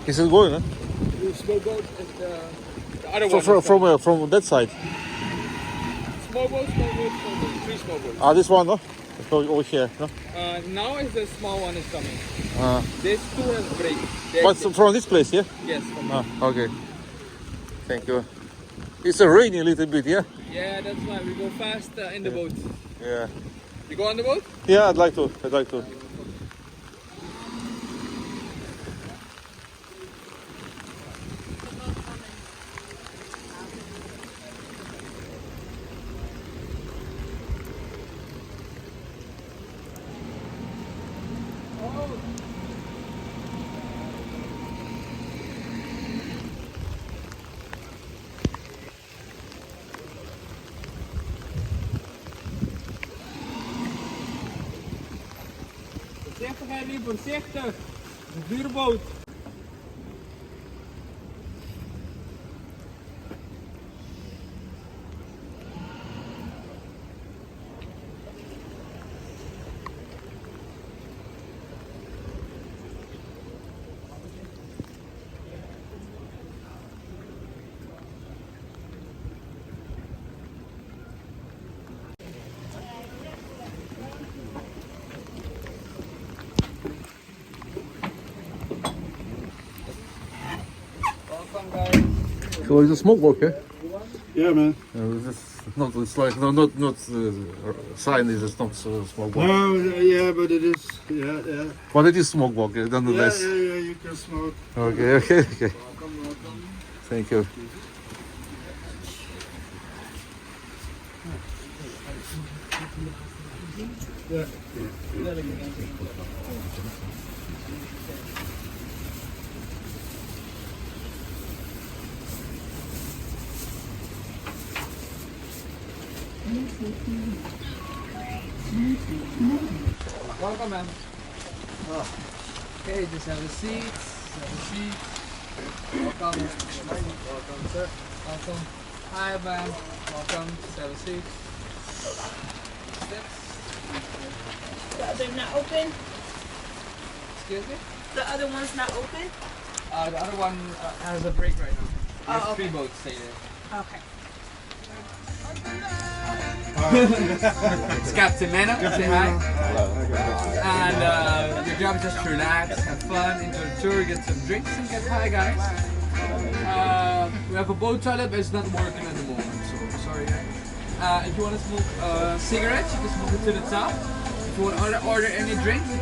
Is it going? Huh? The Smokeboat is the other one. From where? From that side. Smokeboat, Smokeboat. 3 Smokeboats. Ah, this one, no? Let's go over here, no? Now is the small one is coming. Uh, This 2 has break. but from this place, yeah? Yes. From Okay. Thank you. It's raining a little bit, yeah? Yeah, that's why we go fast in the boat. Yeah. You go on the boat? Yeah, I'd like to. I'd like to. Voorzichtig, Henry, voorzichtig. De vuurboot. Welcome, guys. So it's a smoke boat, yeah? Yeah, man. It's like not sign is it's not smoke boat. No, yeah, but it is. Yeah. But it is smoke boat, nonetheless. Yeah, you can smoke. Okay. Welcome. Thank you. Yeah. Welcome, man. Okay, just have a seat. Welcome. Welcome, sir. Welcome. Hi, man. Welcome. Just have a seat. Steps. The other not open? Excuse me? The other one's not open? The other one has a break right now. There's Oh, okay. 3 boats stay there. Okay. It's Captain Mano. Say hi. And your job is just to relax, have fun, enjoy the tour, get some drinks, and get high, guys. We have a boat toilet, but it's not working at the moment, so sorry, guys. If you want to smoke cigarettes, you can smoke it to the top. If you want to order any drinks, you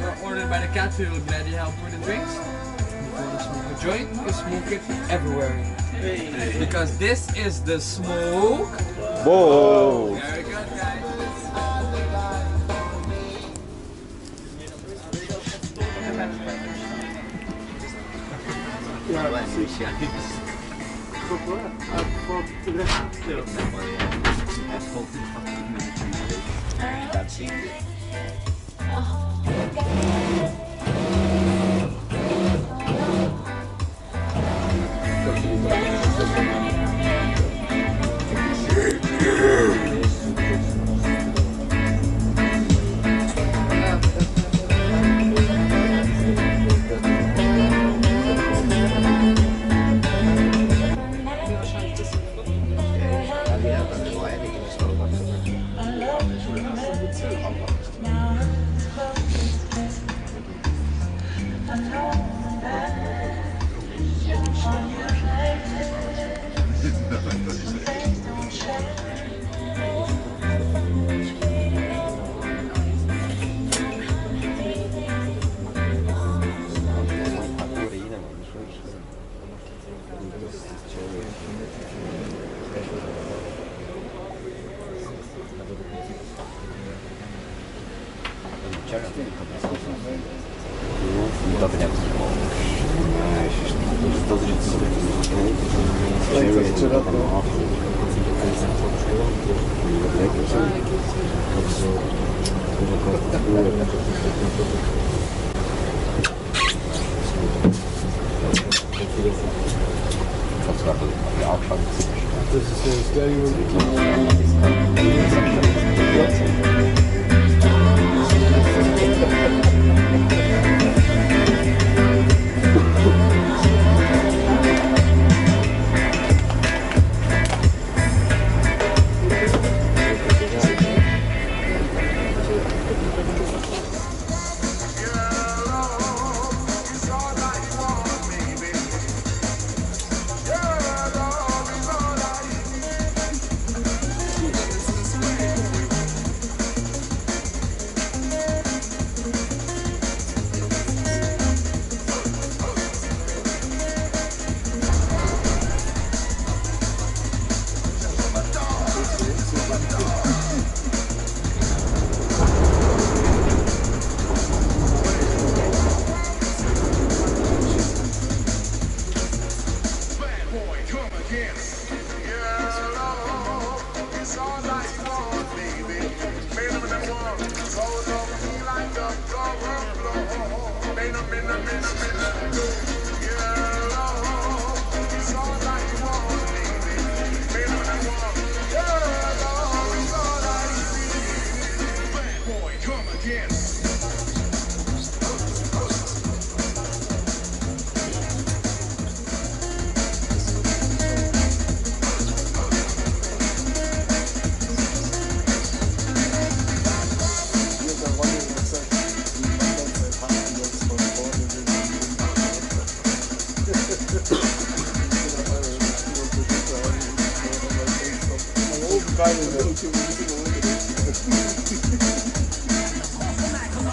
can order it by the cat, we will gladly help with the drinks. If you want to smoke a joint, you can smoke it everywhere. Because this is the smoke. Whoa! Very good, guys.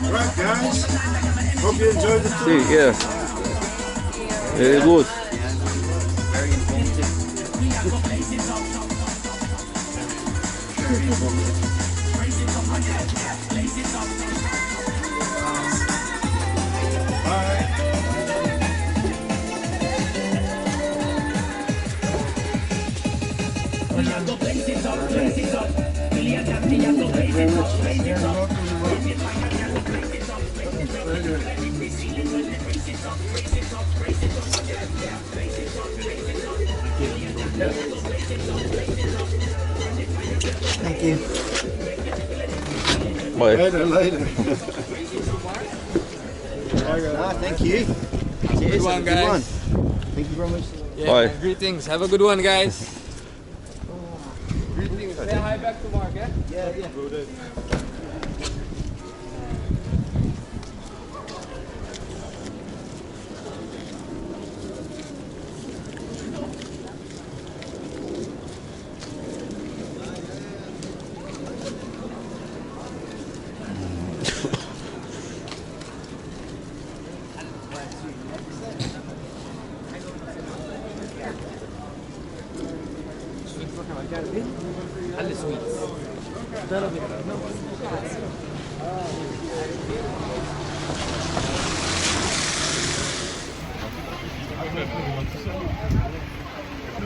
Right, guys. Hope you enjoyed the tour. See, yeah. Very good. Thank you. Bye. Later. Thank you. Cheers. Good one, guys. Thank you very much. Yeah, Bye. greetings. Have a good one, guys. Greetings. Say hi back to Mark, eh? Yeah.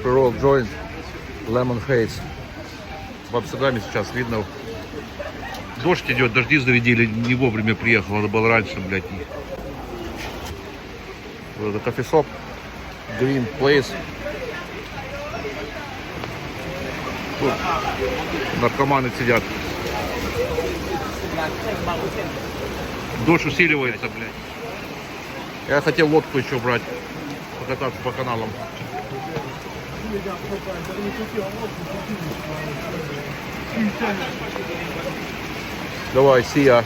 Roll joint, lemon haze. В Амстердаме сейчас видно. Дождь идет, дожди зарядили, не вовремя приехал, надо было раньше, блядь. Вот это кофешоп, Green Place. Тут наркоманы сидят. Дождь усиливается, блядь. Я хотел лодку еще брать, покататься по каналам. Давай, see ya.